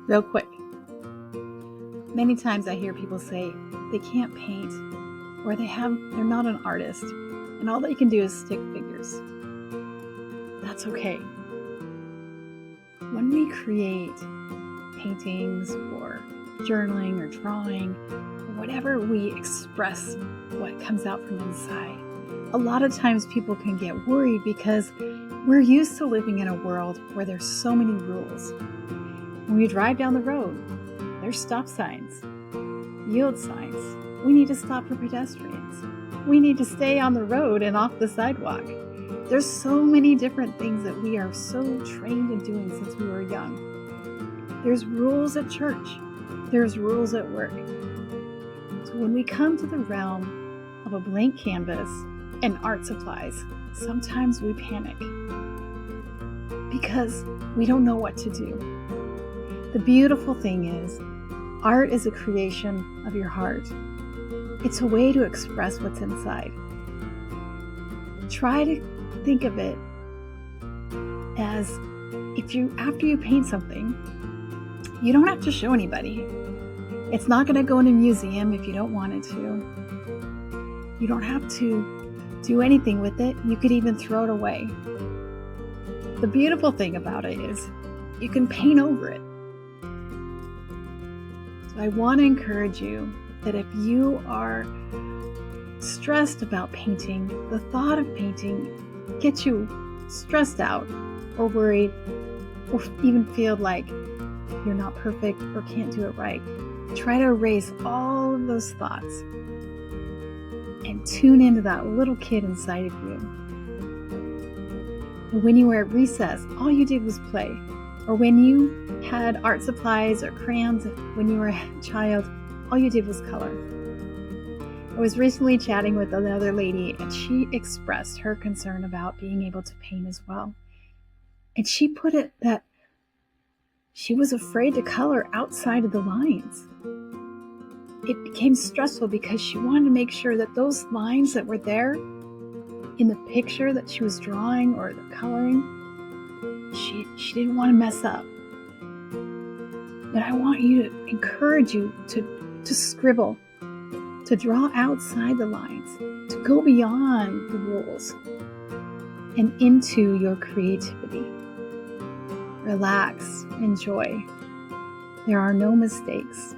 real quick. Many times I hear people say they can't paint or they're not an artist and all they can do is stick figures. That's okay. When we create paintings or journaling or drawing or whatever, we express what comes out from inside. A lot of times people can get worried because we're used to living in a world where there's so many rules. When we drive down the road, there's stop signs, yield signs. We need to stop for pedestrians. We need to stay on the road and off the sidewalk. There's so many different things that we are so trained in doing since we were young. There's rules at church. There's rules at work. So when we come to the realm of a blank canvas and art supplies, sometimes we panic because we don't know what to do. The beautiful thing is, art is a creation of your heart. It's a way to express what's inside. Try to think of it as after you paint something, you don't have to show anybody. It's not going to go in a museum if you don't want it to. You don't have to do anything with it. You could even throw it away. The beautiful thing about it is you can paint over it. So I want to encourage you that if you are stressed about painting, the thought of painting gets you stressed out or worried or even feel like you're not perfect or can't do it right, try to erase all of those thoughts and tune into that little kid inside of you. And when you were at recess, all you did was play. Or when you had art supplies or crayons when you were a child, all you did was color. I was recently chatting with another lady and she expressed her concern about being able to paint as well. And she put it that she was afraid to color outside of the lines. It became stressful because she wanted to make sure that those lines that were there in the picture that she was drawing or the coloring, she didn't want to mess up. But I want you to encourage you to scribble, to draw outside the lines, to go beyond the rules and into your creativity. Relax, enjoy. There are no mistakes.